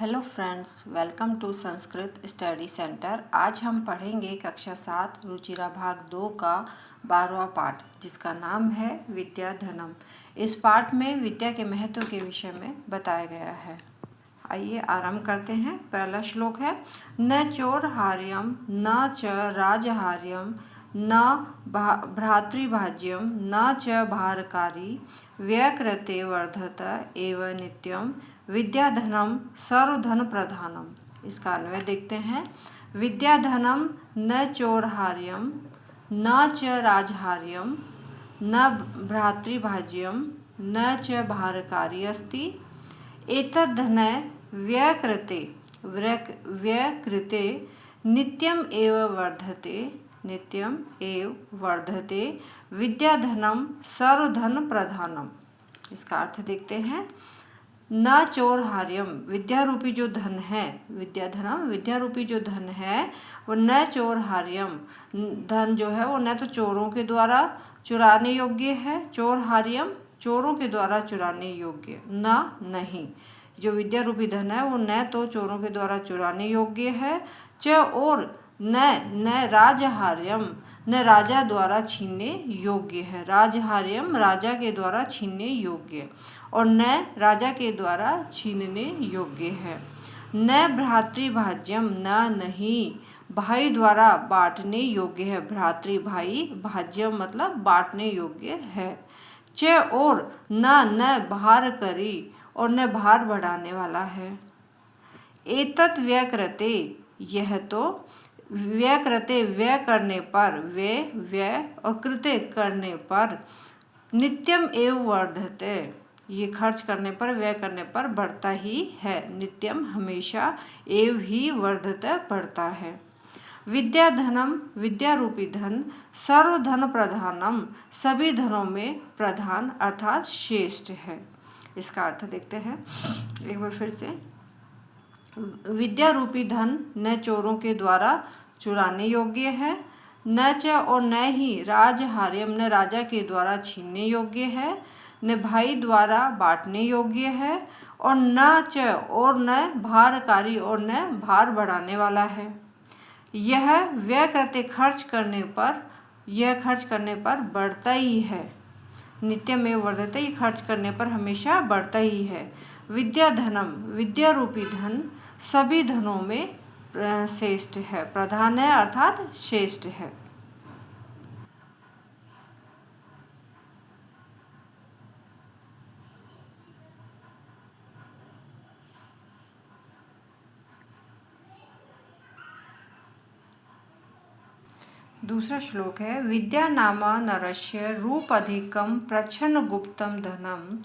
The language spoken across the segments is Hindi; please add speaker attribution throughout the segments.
Speaker 1: Hello friends, welcome to Sanskrit study centre. आज हम पढ़ेंगे कक्षा 7 रुचिरा भाग 2 का 12वां पाठ, जिसका नाम है विद्या धनम। इस पाठ में विद्या के महत्व के विषय में बताया गया है। आइए आरंभ करते हैं। पहला श्लोक है, न चोरहार्यम न च राजहार्यम न भ्रातृभाज्यम न च भारकारी व्यकृते वर्धत एव नित्यम विद्याधनम सर्वधन प्रधानम। इसका अन्वय देखते हैं। विद्याधनम न चोरहार्यम न च राजहार्यम न भ्रातृभाज्यम न च भारकारी अस्ति एतद्धन व्यकृते नित्यम एव वर्धते विद्याधनम सर्वधन प्रधानम। इसका अर्थ देखते हैं। न चोरहार्यम, विद्या रूपी जो धन है, विद्याधनम विद्या रूपी जो धन है वो न चोरहार्यम, धन जो है वो न तो चोरों के द्वारा चुराने योग्य है, चोरहार्यम चोरों के द्वारा चुराने योग्य, नहीं, जो विद्या रूपी धन है वो न तो चोरों के द्वारा चुराने योग्य है, च और न राजहार्यम, न राजा द्वारा छीनने योग्य है। राजहार्यम राजा के द्वारा छीनने योग्य और न राजा के द्वारा छीनने योग्य है। न भ्रातृभाज्यम, नहीं भाई द्वारा बांटने योग्य है। भ्रातृ भाई, भाज्यम मतलब बांटने योग्य है। च और न भार करी और न भार बढ़ाने वाला है। एतत् व्यकृते, यह तो व्यकृते व्यय करने पर, व्यय और कृते करने पर, नित्यम एव वर्धते, ये खर्च करने पर व्यय करने पर बढ़ता ही है। नित्यम हमेशा, एव ही वर्धते बढ़ता है। विद्याधनम विद्या रूपी धन, सर्वधन प्रधानम सभी धनों में प्रधान अर्थात श्रेष्ठ है। इसका अर्थ देखते हैं एक बार फिर से। विद्या रूपी धन न चोरों के द्वारा चुराने योग्य है, न च और न ही राजहार्यम, न राजा के द्वारा छीनने योग्य है, न भाई द्वारा बांटने योग्य है, और न च और न भारकारी और न भार बढ़ाने वाला है। यह व्यय करते खर्च करने पर बढ़ता ही है। नित्य में वर्धते, ही खर्च करने पर हमेशा बढ़ता ही है। विद्याधनम विद्या रूपी धन सभी धनों में श्रेष्ठ है, प्रधान है अर्थात श्रेष्ठ है। दूसरा श्लोक है, विद्या नामा नरस्य रूपधिकम प्रच्छन्न गुप्तम धनम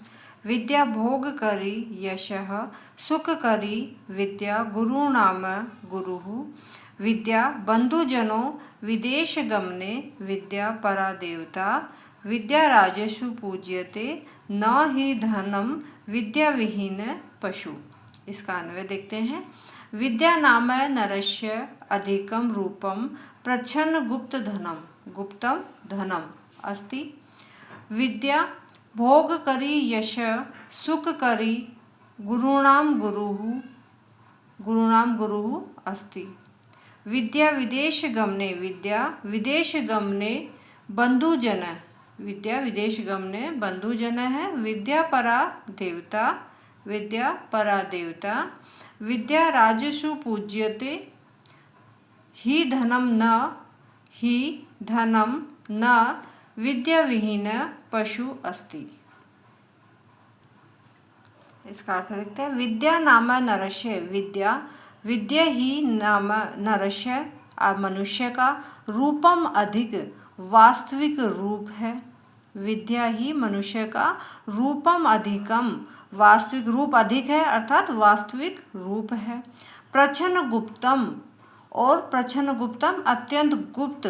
Speaker 1: विद्या भोग करी यशः सुख करी विद्या गुरु नाम गुरुः विद्या बंधुजनों विदेश गमने विद्या परा देवता विद्या राजेषु पूज्यते न ही धनम विद्या विहीन पशु। इसका अन्वय देखते हैं। विद्या नाम नरस्य अधिकम रूपम प्रच्छन्न गुप्तम धनम अस्ति विद्या भोग करी यश सुख करी गुरुणाम गुरुः अस्ति विद्या विदेश गमने बंधुजन, विद्या विदेश गमने बंधुजन है। विद्या परा देवता विद्या राजसु पूज्यते ही धनम न विद्या विहीन पशु अस्ति। इसका अर्थ देखते हैं। विद्या नाम नरस्य, विद्या ही नाम नरस्य मनुष्य का रूपम अधिक वास्तविक रूप है। विद्या ही मनुष्य का रूपम अधिकम वास्तविक रूप अधिक है अर्थात वास्तविक रूप है। प्रच्छन्न गुप्तम और प्रच्छन्न गुप्तम अत्यंत गुप्त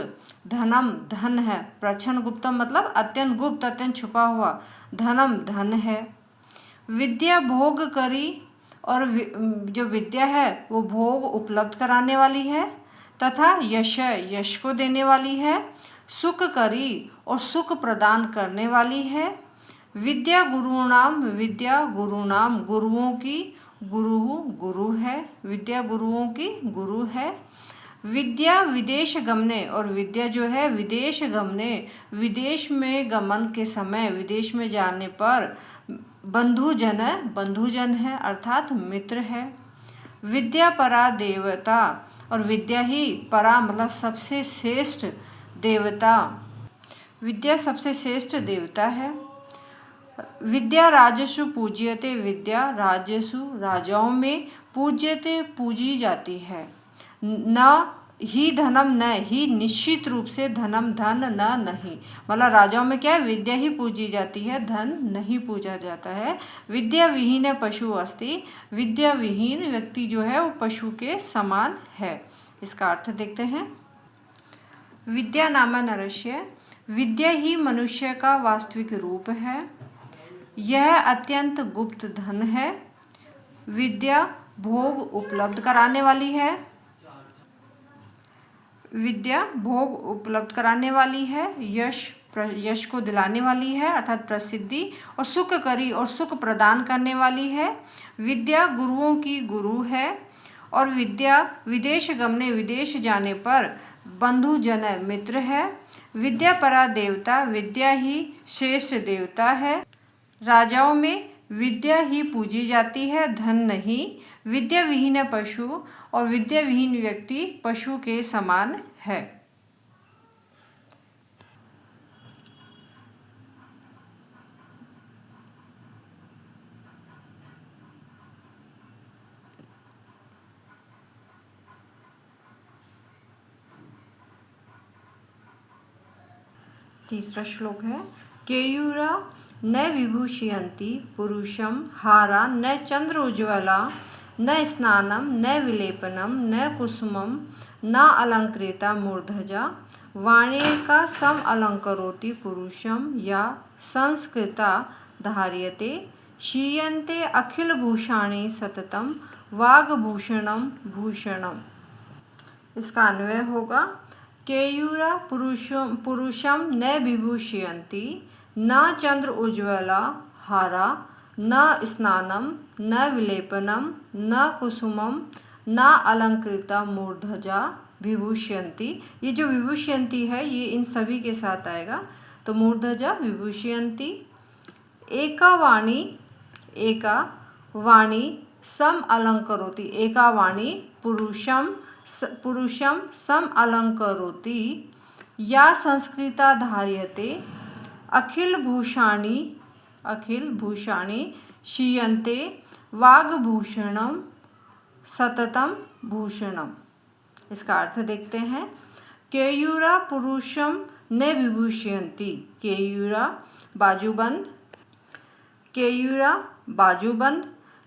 Speaker 1: धनम धन है। प्रच्छन्न गुप्तम मतलब अत्यंत गुप्त, अत्यंत छुपा हुआ, धनम धन है। विद्या भोग करी, और जो विद्या है वो भोग उपलब्ध कराने वाली है तथा यश को देने वाली है। सुख करी और सुख प्रदान करने वाली है। विद्या गुरुणाम गुरुओं की गुरु है, विद्या गुरुओं की गुरु है। विद्या विदेश गमने, और विद्या जो है विदेश गमने, विदेश में गमन के समय, विदेश में जाने पर बंधुजन है अर्थात मित्र है। विद्या परा देवता, और विद्या ही परा मतलब सबसे श्रेष्ठ देवता, विद्या सबसे श्रेष्ठ देवता है। विद्या राजसु पूज्यते, विद्या राजसु राजाओं में, पूज्यते पूजी जाती है। न ही धनम, न ही निश्चित रूप से, धनम धन, न नहीं, मतलब राजाओं में क्या है, विद्या ही पूजी जाती है, धन नहीं पूजा जाता है। विद्या विहीन पशु अस्ति, विद्या विहीन व्यक्ति जो है वो पशु के समान है। इसका अर्थ देखते हैं। विद्या नाम नरस्य, विद्या ही मनुष्य का वास्तविक रूप है। यह अत्यंत गुप्त धन है। विद्या भोग उपलब्ध कराने वाली है, विद्या भोग उपलब्ध कराने वाली है, यश को दिलाने वाली है अर्थात प्रसिद्धि, और सुख करी और सुख प्रदान करने वाली है। विद्या गुरुओं की गुरु है, और विद्या विदेश गमने, विदेश जाने पर बंधु जन मित्र है। विद्या परा देवता, विद्या ही श्रेष्ठ देवता है। राजाओं में विद्या ही पूजी जाती है, धन नहीं। विद्या विहीन पशु, और विद्या विहीन व्यक्ति पशु के समान है। तीसरा श्लोक है, केयूरा न विभूषयन्ति पुरुषम हारा न चंद्र उज्ज्वला न स्नानम न विलेपनम न कुसुमम न अलंकृता मूर्धजा वाणेका सम अलंकरोति पुरुषम या संस्कृता धार्यते शीयन्ते अखिल भूषाणि सततम वाग्भूषणम भूषणम। इसका अन्वय होगा, केयूरा पुरुषम न विभूषयन्ति न चंद्र उज्ज्वला हारा न स्नानम न विलेपनम न कुसुमम न अलंकृता मूर्धजा विभूषयन्ति। ये जो विभूषयन्ति है ये इन सभी के साथ आएगा, तो मूर्धजा विभूषयन्ति। एका वाणी सम अलंकरोति, एका वाणी पुरुषम सम अलंकरोति या संस्कृता धार्यते अखिल भूषाणि शीयन्ते वाग्भूषणम सततम भूषणम। इसका अर्थ देखते हैं। केयूरा पुरुषम न विभूषयन्ति, केयूरा बाजूबंद,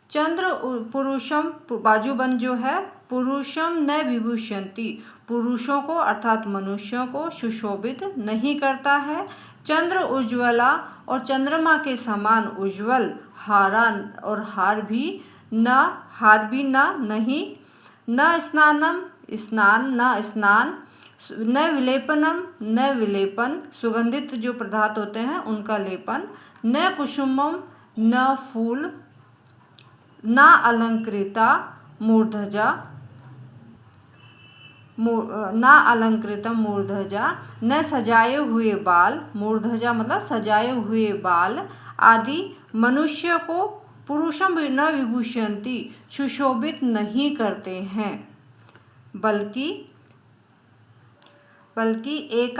Speaker 1: चंद्र पुरुषम बाजूबंद जो है, पुरुषम न विभूषयन्ति पुरुषों को अर्थात मनुष्यों को सुशोभित नहीं करता है। चंद्र उज्ज्वला और चंद्रमा के समान उज्ज्वल, हारा और हार भी न नहीं, न स्नान न विलेपनम न विलेपन सुगंधित जो पदार्थ होते हैं उनका लेपन, न कुसुमम न फूल, न अलंकृता मूर्धजा न सजाए हुए बाल, मूर्धजा मतलब सजाए हुए बाल आदि मनुष्य को पुरुषम न विभूषयन्ति सुशोभित नहीं करते हैं, बल्कि एक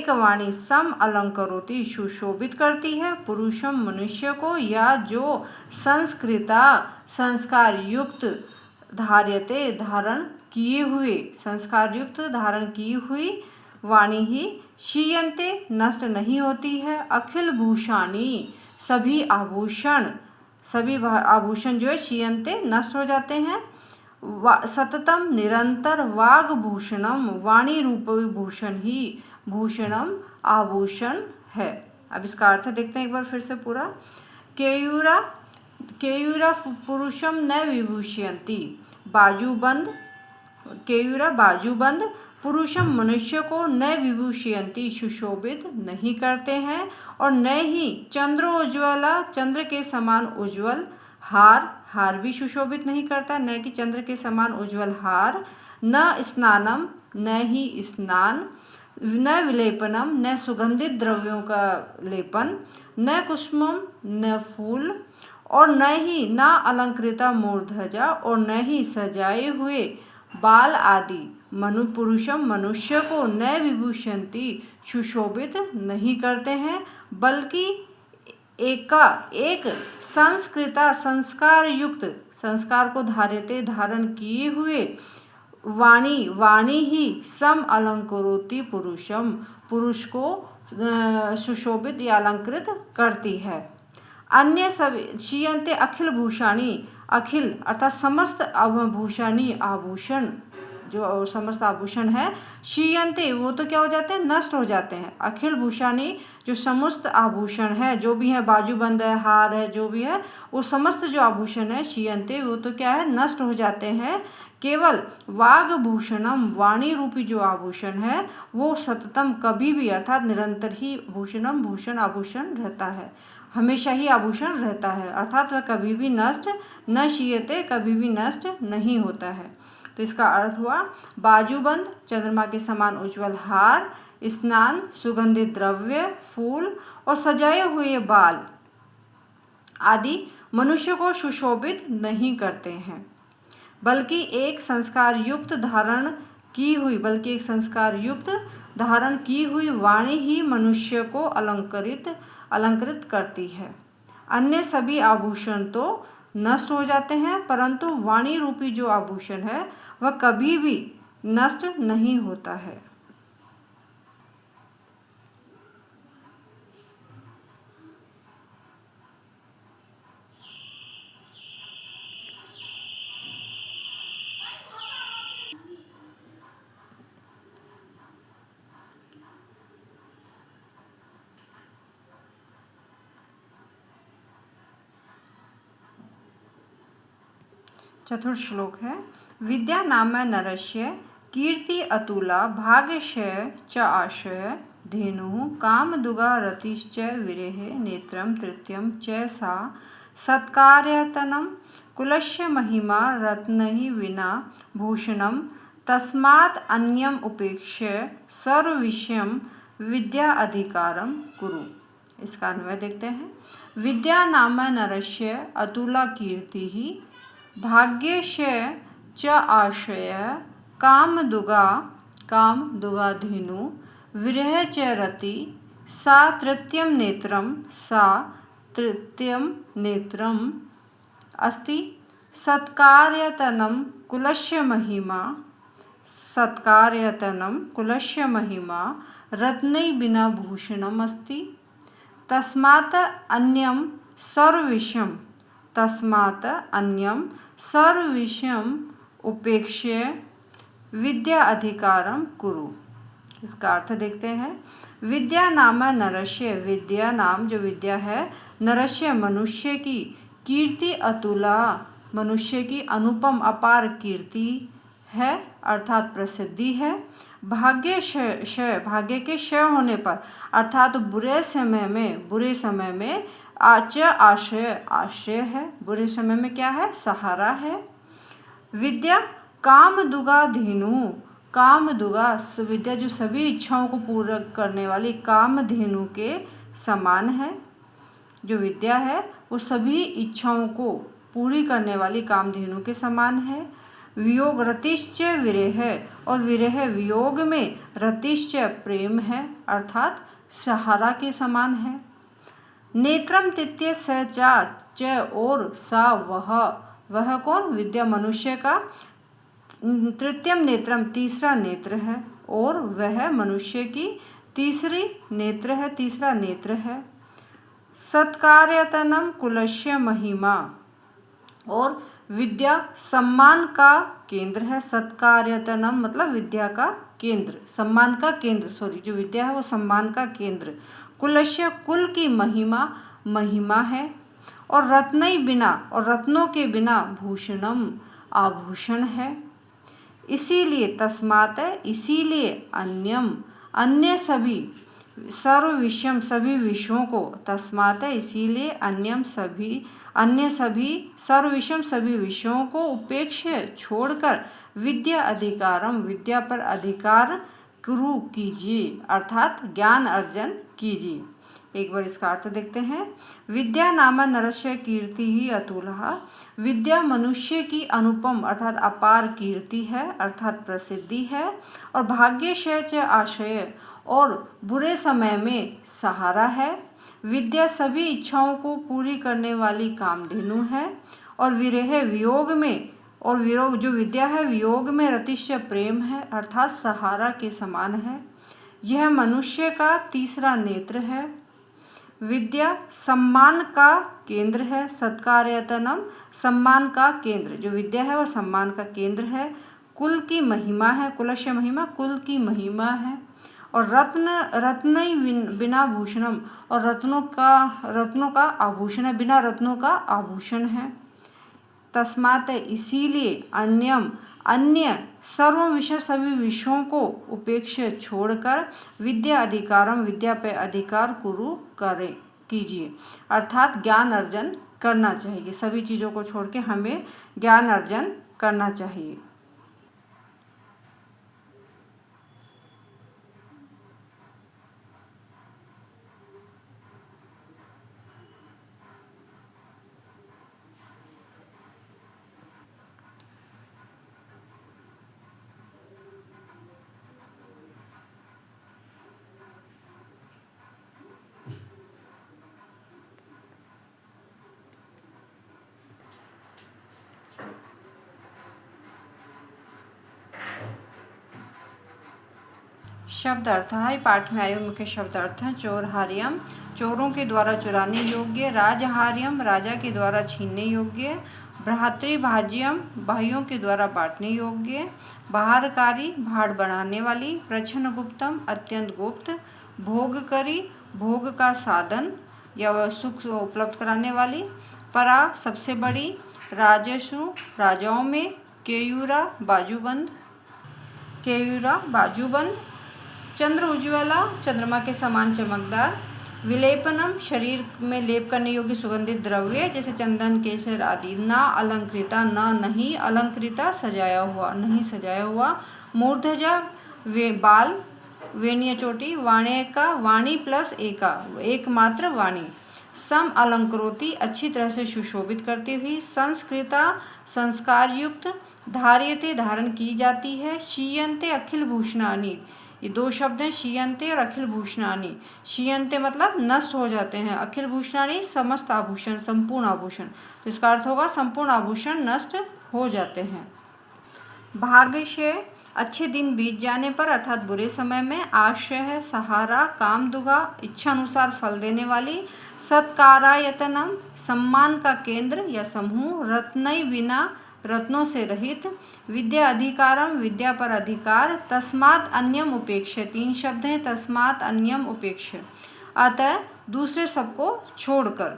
Speaker 1: वाणी सम अलंकरोति सुशोभित करती है पुरुषम मनुष्य को, या जो संस्कृता संस्कार युक्त धार्यते धारण किए हुई वाणी ही शीयन्ते नष्ट नहीं होती है। अखिल भूषाणी सभी आभूषण जो है शीयन्ते नष्ट हो जाते हैं। सततम निरंतर वाग्भूषणम वाणी रूप भूषण ही भूषणम आभूषण है। अब इसका अर्थ देखते हैं एक बार फिर से पूरा। केयूरा पुरुषम न विभूषयन्ति, केयूरा बाजूबंद पुरुषम मनुष्य को न विभूषयन्ति सुशोभित नहीं करते हैं, और न ही चंद्र उज्ज्वला चंद्र के समान उज्ज्वल, हार भी सुशोभित नहीं करता, न कि चंद्र के समान उज्ज्वल हार, न स्नानम न ही स्नान, न विलेपनम न सुगंधित द्रव्यों का लेपन, न कुसुमम न फूल, और न अलंकृता मूर्धजा, और न ही सजाए हुए बाल आदि। पुरुषम मनुष्य को न विभूषंती सुशोभित नहीं करते हैं, बल्कि एक संस्कृता संस्कार युक्त, संस्कार को धारण किए हुए वाणी ही सम अलंकरोति पुरुषम, पुरुष को सुशोभित या अलंकृत करती है। अन्य सभी क्षीयन्ते अखिल भूषाणी, अखिल अर्थात समस्त भूषाणी आभूषण, जो समस्त आभूषण है, क्षीयन्ते वो तो क्या हो जाते हैं, नष्ट हो जाते हैं। अखिल भूषाणी जो समस्त आभूषण है, जो भी है, बाजूबंद है, हार है, जो भी है, वो समस्त जो आभूषण है, क्षीयन्ते वो तो क्या है, नष्ट हो जाते हैं। केवल वागभूषणम, वाणी रूपी जो आभूषण है, वो सततम कभी भी अर्थात निरंतर ही भूषणम भूषण आभूषण रहता है, हमेशा ही आभूषण रहता है, अर्थात वह कभी भी नष्ट न क्षीयते, कभी भी नष्ट नहीं होता है। तो इसका अर्थ हुआ बाजूबंद, चंद्रमा के समान उज्ज्वल हार, स्नान, सुगंधित द्रव्य, फूल और सजाए हुए बाल आदि मनुष्य को सुशोभित नहीं करते हैं, बल्कि एक संस्कार युक्त धारण की हुई वाणी ही मनुष्य को अलंकृत करती है। अन्य सभी आभूषण तो नष्ट हो जाते हैं, परंतु वाणी रूपी जो आभूषण है वह कभी भी नष्ट नहीं होता है। चतुर्थ श्लोक है, विद्या नाम नरस्य कीर्ति अतुला भाग्यक्षय च आशय धेनु कामदुगा रतिश्च विरेहे नेत्रम तृतीयम च सा सत्कार्यतनं कुलस्य महिमा रत्नैः विना भूषणं तस्मात् अन्यम उपेक्ष्य सर्वविषयं विद्या अधिकारं कुरु। इसका अन्वय देखते हैं। विद्या नाम नरस्य अतुला कीर्ति भाग्यक्षय च आशय कामदुगा धेनु विरह च रति सा तृतीयं नेत्रम् अस्ति सत्कार्यतनं कुलस्य महिमा रत्नैः विना भूषणम् अस्ति तस्मात् अन्यं सर्वविषयम् उपेक्ष्य विद्या अधिकारं कुरु। इसका अर्थ देखते हैं। विद्या नाम नरस्य, विद्या नाम जो विद्या है, नरस्य मनुष्य की, कीर्ति अतुला मनुष्य की अनुपम अपार कीर्ति है अर्थात प्रसिद्धि है। भाग्य भाग्य के क्षय होने पर अर्थात बुरे समय में आश्रय है, बुरे समय में क्या है, सहारा है। विद्या कामदुगा धेनु, कामदुगा विद्या जो सभी इच्छाओं को पूरा करने वाली कामधेनु के समान है। जो विद्या है वो सभी इच्छाओं को पूरी करने वाली कामधेनु के समान है। वियोग रतिश्च विरह, और विरह वियोग में रतिश्च प्रेम है अर्थात सहारा के समान है। नेत्रम तृतीय स च, और सा वह कौन, विद्या मनुष्य का तृतीयम नेत्रम तीसरा नेत्र है, और वह मनुष्य की तीसरा नेत्र है। सत्कार्यतनम कुलस्य महिमा, और विद्या सम्मान का केंद्र है। सत्कार्यतनम मतलब विद्या का केंद्र, सम्मान का केंद्र, जो विद्या है वो सम्मान का केंद्र। कुलस्य कुल की महिमा है। और रत्नई बिना, और रत्नों के बिना भूषणम आभूषण है। इसीलिए तस्मात्, इसीलिए अन्य सभी सर्वविषयम सभी विषयों को, तस्मात् इसीलिए अन्य सभी सर्वविषयम सभी विषयों को उपेक्ष्य छोड़कर विद्या अधिकारम विद्या पर अधिकार कुरु कीजिए, अर्थात ज्ञान अर्जन कीजिए। एक बार इसका अर्थ देखते हैं। विद्या नाम नरस्य कीर्ति ही अतुलः, विद्या मनुष्य की अनुपम अर्थात अपार कीर्ति है, अर्थात प्रसिद्धि है। और भाग्यशय च आश्रय, और बुरे समय में सहारा है। विद्या सभी इच्छाओं को पूरी करने वाली कामधेनु है। और विरह वियोग में, और वियोग जो विद्या है वियोग में रतिश्य प्रेम है, अर्थात सहारा के समान है। यह मनुष्य का तीसरा नेत्र है। विद्या सम्मान का केंद्र है, सत्कार्यतनम सम्मान का केंद्र, जो विद्या है वह सम्मान का केंद्र है। कुल की महिमा है, कुलस्य महिमा कुल की महिमा है। और रत्न बिना भूषणम, और रत्नों का आभूषण है, बिना रत्नों का आभूषण है। तस्मात् इसीलिए अन्य सर्व विषय सभी विषयों को उपेक्षा छोड़कर विद्या अधिकारम विद्या पे अधिकार कुरु कीजिए, अर्थात ज्ञान अर्जन करना चाहिए। सभी चीज़ों को छोड़ के हमें ज्ञान अर्जन करना चाहिए। शब्द अर्थ है, पाठ में आए मुख्य शब्द अर्थ हैं। चोरहार्यम चोरों के द्वारा चुराने योग्य, राजहार्यम राजा के द्वारा छीनने योग्य, भ्रातृभाज्यम भाइयों के द्वारा बांटने योग्य, बाहरकारी भाड़ बढ़ाने वाली, प्रच्छन्न गुप्तम अत्यंत गुप्त, भोगकरी भोग का साधन या वह सुख उपलब्ध कराने वाली, परा सबसे बड़ी, राजसु राजाओं में, केयूरा बाजूबंद, चंद्र उज्ज्वला चंद्रमा के समान चमकदार, विलेपनम शरीर में लेप करने योग्य सुगंधित द्रव्य जैसे चंदन केसर आदि, ना अलंकृता नहीं अलंकृता नहीं सजाया हुआ, मूर्धजा बाल वेणीय चोटी, वाणी प्लस एकमात्र वाणी, सम अलंकरोति अच्छी तरह से सुशोभित करती हुई, संस्कृता संस्कार युक्त, धार्यते धारण की जाती है, शीयन्ते अखिल भूषणानि, ये दो शब्द हैं शीयन्ते और अखिल भूषणानि। शीयन्ते मतलब नष्ट हो जाते हैं, अखिल भूषणानि समस्त आभूषण संपूर्ण आभूषण, तो इसका अर्थ होगा संपूर्ण आभूषण नष्ट हो जाते हैं। भाग्य से अच्छे दिन बीत जाने पर अर्थात बुरे समय में, आश्रय है सहारा, कामदुगा इच्छा अनुसार फल देने वाली, सत्कारायतनम सम्मान का केंद्र या समूह, रत्नई बिना रत्नों से रहित, विद्या अधिकारम विद्या पर अधिकार, तस्मात् अन्यम उपेक्ष्य, तीन शब्द हैं तस्मात् अन्यम उपेक्ष्य, अतः दूसरे सबको छोड़कर।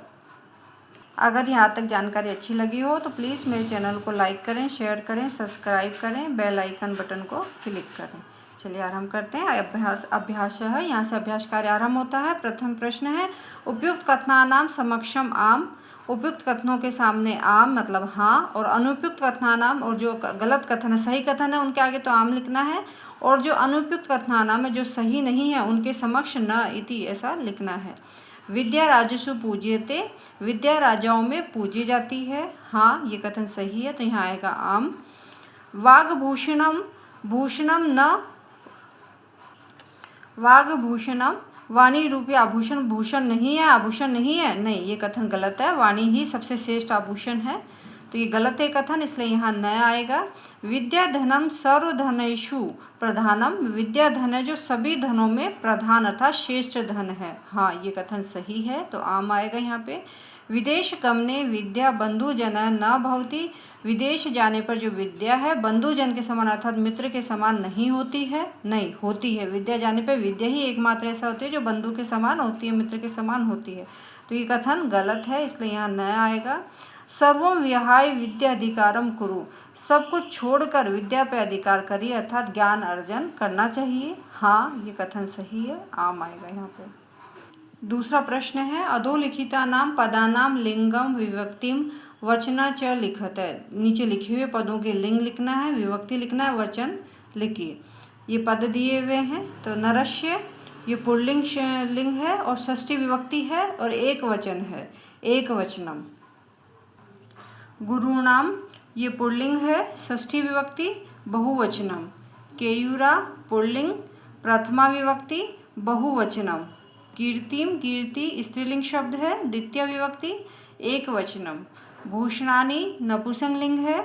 Speaker 1: अगर यहाँ तक जानकारी अच्छी लगी हो तो प्लीज़ मेरे चैनल को लाइक करें, शेयर करें, सब्सक्राइब करें, बेल आइकन बटन को क्लिक करें। चलिए आरंभ करते हैं। अभ्यास है, यहाँ से अभ्यास कार्य आरंभ होता है। प्रथम प्रश्न है, उपयुक्त कथनानाम समक्षम आम, उपयुक्त कथनों के सामने आम मतलब हाँ, और अनुपयुक्त कथनानाम और जो गलत कथन है, सही कथन है उनके आगे तो आम लिखना है, और जो अनुपयुक्त कथनानाम है जो सही नहीं है उनके समक्ष न इति ऐसा लिखना है। विद्या राजसु पूज्यते, विद्या राजाओं में पूजी जाती है, हाँ ये कथन सही है तो यहाँ आएगा आम। वाग्भूषणम भूषणम न, वाग्भूषणम वाणी रूपी आभूषण भूषण नहीं है, आभूषण नहीं है, नहीं ये कथन गलत है, वाणी ही सबसे श्रेष्ठ आभूषण है, तो ये गलत है कथन, इसलिए यहाँ न आएगा। विद्या धनम सर्वधनेषु प्रधानम, विद्या धन है जो सभी धनों में प्रधान अर्थात श्रेष्ठ धन है, हाँ ये कथन सही है तो आम आएगा यहाँ पे। विदेश गमने विद्या बंधुजन न भवति, विदेश जाने पर जो विद्या है बंधुजन के समान अर्थात मित्र के समान नहीं होती है, नहीं होती है, विद्या जाने पर विद्या ही एकमात्र ऐसा होती है जो बंधु के समान होती है, मित्र के समान होती है, तो ये कथन गलत है इसलिए यहाँ न आएगा। सर्वं विहाय विद्याधिकारम कुरु, सब कुछ छोड़कर विद्या पे अधिकार करिए, अर्थात ज्ञान अर्जन करना चाहिए। हाँ, ये कथन सही है, आम आएगा यहाँ पे। दूसरा प्रश्न है, अधोलिखितानां पदानां लिंगम विभक्तिम वचना च लिखत है। नीचे लिखे हुए पदों के लिंग लिखना है, विभक्ति लिखना है, वचन लिखिए। ये पद दिए हुए हैं, तो नरस्य ये पुल्लिंग लिंग है और षष्ठी विभक्ति है और एक वचन है, एक वचनम। गुरुणाम ये पुल्लिंग है, षष्ठी विभक्ति, बहुवचनम। केयूरा पुल्लिंग, प्रथमा विभक्ति, बहुवचनम। कीर्तिम कीर्ति स्त्रीलिंग शब्द है, द्वितीय विभक्ति, एक वचनम। भूषणानि नपुंसकलिंग है,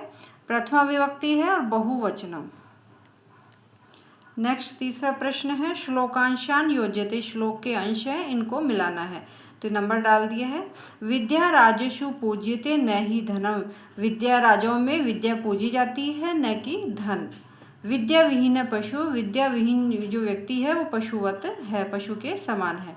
Speaker 1: प्रथमा विभक्ति है और बहुवचनम। नेक्स्ट तीसरा प्रश्न है, श्लोकांशान योज्यते, श्लोक के अंश हैं, इनको मिलाना है। तो नंबर डाल दिया है। विद्या राजेषु पूज्यते न ही धनम, विद्या राजाओं में विद्या पूजी जाती है, न कि धन। विद्या विहीन पशु, विद्या विहीन जो व्यक्ति है वो पशुवत है, पशु के समान है।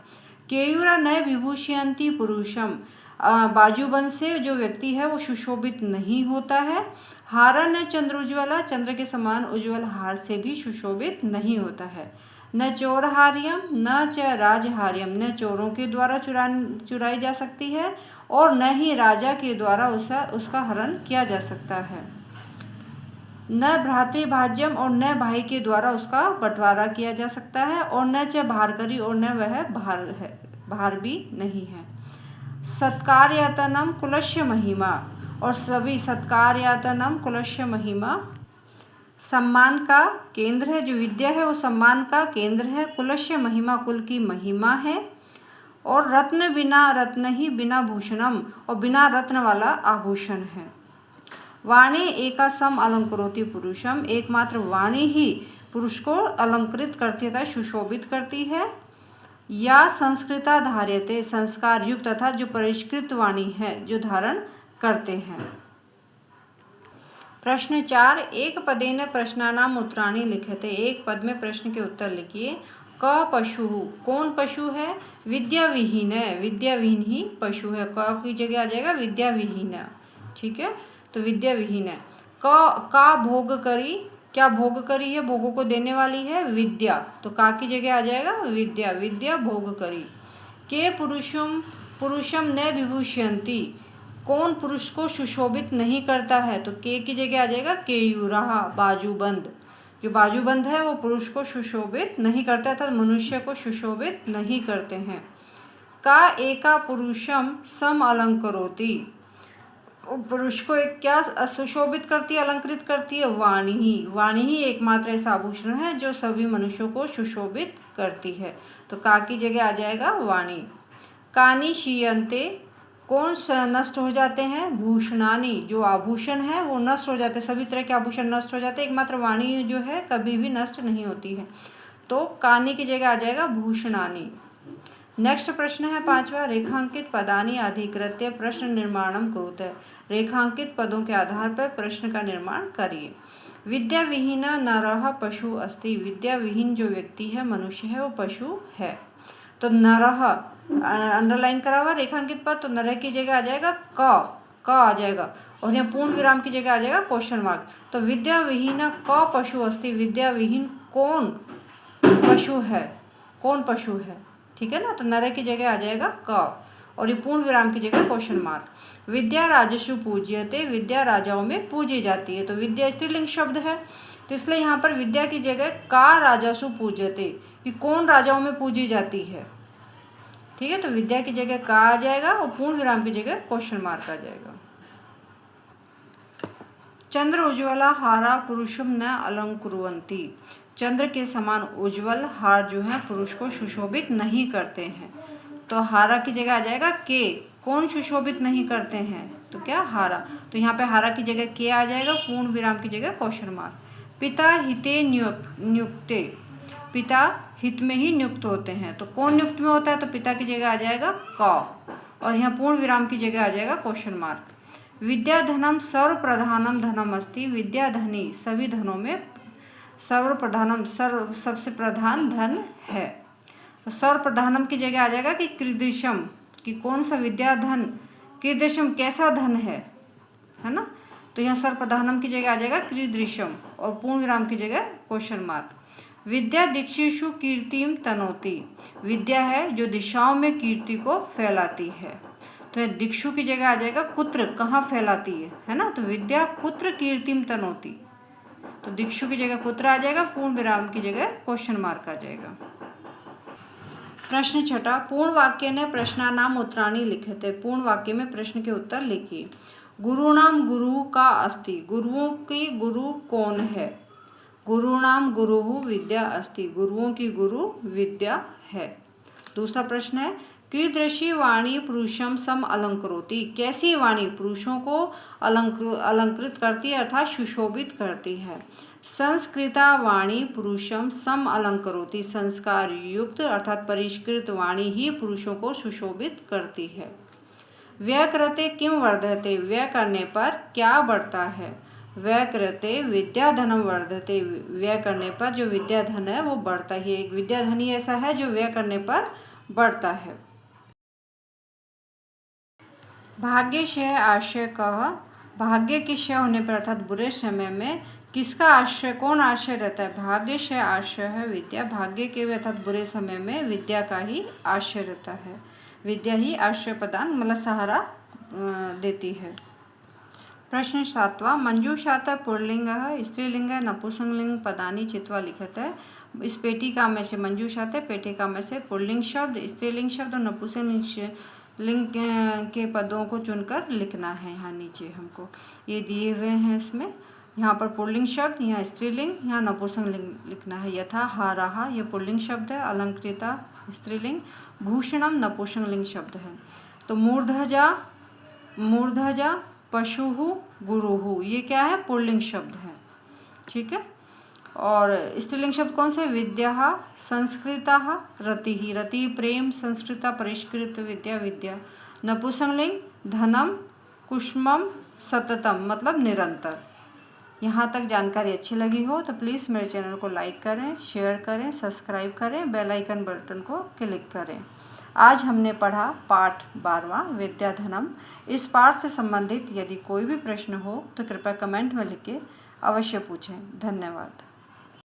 Speaker 1: केयूरा न विभूषयन्ति पुरुषम, बाजूबंद से जो व्यक्ति है वो सुशोभित नहीं होता है। हारा न चंद्रोज्ज्वला, चंद्र के समान उज्ज्वल हार से भी सुशोभित नहीं होता है। न चोरहार्यम न च राजहार्यम, न चोरों के द्वारा चुराई जा सकती है और न ही राजा के द्वारा उसका हरण किया जा सकता है। न भ्रातृभाज्यम, और न भाई के द्वारा उसका बंटवारा किया जा सकता है। और न च भारकरी, और न वह भार भी नहीं है। सत्कार्यतनम कुलस्य महिमा, और सभी सत्कार्यतनम कुलस्य महिमा, सम्मान का केंद्र है, जो विद्या है वो सम्मान का केंद्र है। कुलस्य महिमा, कुल की महिमा है। और रत्न बिना रत्न ही बिना भूषणम, और बिना रत्न वाला आभूषण है। वाणी एका सम अलंकरोति पुरुषम, एकमात्र वाणी ही पुरुष को अलंकृत करती है, सुशोभित करती है। या संस्कृता धार्यते, संस्कार युक्त तथा जो परिष्कृत वाणी है, जो धारण करते हैं। प्रश्न 4, एक पदेन प्रश्नानाम उत्तराणि लिखते, एक पद में प्रश्न के उत्तर लिखिए। क पशु, कौन पशु है? विद्या विहीन है, विद्या विहीन ही पशु है। क की जगह आ जाएगा विद्या विहीन, ठीक है, तो विद्या विहीन है। का भोग करी, क्या भोग करी है? भोगों को देने वाली है विद्या, तो का की जगह आ जाएगा विद्या, विद्या भोग करी। के पुरुषम न विभूषयन्ति, कौन पुरुष को सुशोभित नहीं करता है? तो के की जगह आ जाएगा केयूरा, बाजूबंद, जो बाजूबंद है वो पुरुष को सुशोभित नहीं करता था, मनुष्य को सुशोभित नहीं करते हैं। का एका पुरुषम सम अलंकरोति, पुरुष को एक क्या सुशोभित करती है, अलंकृत करती है? वाणी ही, वाणी ही एकमात्र ऐसा आभूषण है जो सभी मनुष्यों को सुशोभित करती है, तो का की जगह आ जाएगा वाणी। कानी शीयन्ते, कौन नष्ट हो जाते हैं? भूषणानि, जो आभूषण है वो नष्ट हो जाते हैं, सभी तरह के आभूषण नष्ट हो जाते हैं, एकमात्र वाणी जो है कभी भी नष्ट नहीं होती है, तो कानी की जगह आ जाएगा भूषणानि। नेक्स्ट प्रश्न है 5वां, रेखांकित पदानि अधिकृत्य प्रश्न निर्माणम कुरुते, रेखांकित पदों के आधार पर प्रश्न का निर्माण करिए। विद्या विहीन नरः पशु अस्ति, विद्या विहीन जो व्यक्ति है, मनुष्य है, वो पशु है। तो नरः अंडरलाइन करा हुआ रेखांकित पद, तो नरः की जगह आ जाएगा क आ जाएगा, और यहाँ पूर्ण विराम की जगह आ जाएगा क्वेश्चन मार्क। तो विद्या विहीन क पशु अस्ति, विद्या विहीन कौन पशु है, कौन पशु है, ठीक है ना, तो नरः की जगह आ जाएगा क, और ये पूर्ण विराम की जगह क्वेश्चन मार्क। विद्या राजसु पूज्यते, विद्या राजाओं में पूजी जाती है, तो विद्या स्त्रीलिंग शब्द है, तो इसलिए यहाँ पर विद्या की जगह का राजसु पूज्यते, कि कौन राजाओं में पूजी जाती है, ठीक है, तो विद्या की जगह का आ जाएगा और पूर्ण विराम की जगह क्वेश्चन मार्क आ जाएगा। चंद्र उज्ज्वला हारा पुरुषम न अलंकुर्वन्ति, चंद्र के समान उज्ज्वल हार जो है पुरुष को सुशोभित नहीं करते हैं, तो हारा की जगह आ जाएगा के, कौन सुशोभित नहीं करते हैं, तो क्या हारा, तो यहाँ पे हारा की जगह के आ जाएगा, पूर्ण विराम की जगह क्वेश्चन मार्क। पिता हिते नियुक्ते, पिता हित में ही नियुक्त होते हैं, तो कौन नियुक्त में होता है, तो पिता की जगह आ जाएगा क, और यहाँ पूर्ण विराम की जगह आ जाएगा क्वेश्चन मार्क। विद्या धनम सर्वप्रधानम धनम अस्ति, विद्या धनी सभी धनों में सर्वप्रधानम सबसे प्रधान धन है, तो सर्वप्रधानम की जगह आ जाएगा कि कीदृशम, कि कौन सा विद्या धन, कीदृशम कैसा धन है, है ना। तो यहाँ सर्वप्रधानम की जगह आ जाएगा कीदृशम और पूर्ण विराम की जगह क्वेश्चन मार्क। विद्या दीक्षिषु कीर्तिम तनोति, विद्या है जो दिशाओं में कीर्ति को फैलाती है। तो दिक्षु की जगह आ जाएगा कुत्र, कहाँ फैलाती है ना। तो विद्या कुत्र कीर्तिम तनोति, तो दिक्षु की जगह कुत्र आ जाएगा, पूर्ण विराम की जगह क्वेश्चन मार्क आ जाएगा। प्रश्न छठा, पूर्ण वाक्य ने प्रश्नानाम उत्तराणि लिखिते, पूर्ण वाक्य में प्रश्न के उत्तर लिखिए। गुरुणाम गुरु का अस्ति, गुरुओं की गुरु कौन है। गुरुणाम गुरु विद्या अस्ति, गुरुओं की गुरु विद्या है। दूसरा प्रश्न है, कीदृशी वाणी पुरुषम सम अलंकरोति, कैसी वाणी पुरुषों को अलंकृत करती है अर्थात सुशोभित करती है। संस्कृता वाणी पुरुषम सम अलंकरोति, संस्कार युक्त अर्थात परिष्कृत वाणी ही पुरुषों को सुशोभित करती है। व्यय करते किम वर्धते, व्यय करने पर क्या बढ़ता है। व्यय करते विद्या धनम वर्धते, व्यय करने पर जो विद्या धन है वो बढ़ता ही है। एक विद्या धन ही ऐसा है जो व्यय करने पर बढ़ता है। भाग्यशय आश्रय कह, भाग्य के क्षय होने पर अर्थात बुरे समय में किसका आश्रय, कौन आश्रय रहता है। भाग्यशय आश्रय है विद्या, भाग्य के अर्थात बुरे समय में विद्या का ही आश्रय रहता है। विद्या ही आश्रय प्रदान मतलब सहारा देती है। प्रश्न सातवां, मंजूषात पुल्लिंग स्त्रीलिंग नपुंसकलिंग पदानि चित्वा लिखित है। इस पेटिका में से मंजूषात है, पेटिका में से पुल्लिंग शब्द, स्त्रीलिंग शब्द और नपुंसकलिंग लिंग के पदों को चुनकर लिखना है। यहाँ नीचे हमको ये दिए हुए हैं, इसमें यहाँ पर पुल्लिंग शब्द, यहाँ स्त्रीलिंग, यहाँ नपुंसकलिंग लिखना है। यथा हाराहा ये पुल्लिंग शब्द है, अलंकृता स्त्रीलिंग, भूषणम नपुंसकलिंग शब्द है। तो मूर्धजा, मूर्धजा पशुहु गुरुहु ये क्या है, पुल्लिंग शब्द है, ठीक है। और स्त्रीलिंग शब्द कौन से, विद्या, संस्कृता, रति, रति प्रेम, संस्कृता परिष्कृत विद्या, विद्या। नपुंसकलिंग धनम, कुष्मम, सततम मतलब निरंतर। यहाँ तक जानकारी अच्छी लगी हो तो प्लीज़ मेरे चैनल को लाइक करें, शेयर करें, सब्सक्राइब करें, बेल आइकन बटन को क्लिक करें। आज हमने पढ़ा पाठ 12वां विद्याधनम। इस पाठ से संबंधित यदि कोई भी प्रश्न हो तो कृपया कमेंट में लिख के अवश्य पूछें। धन्यवाद।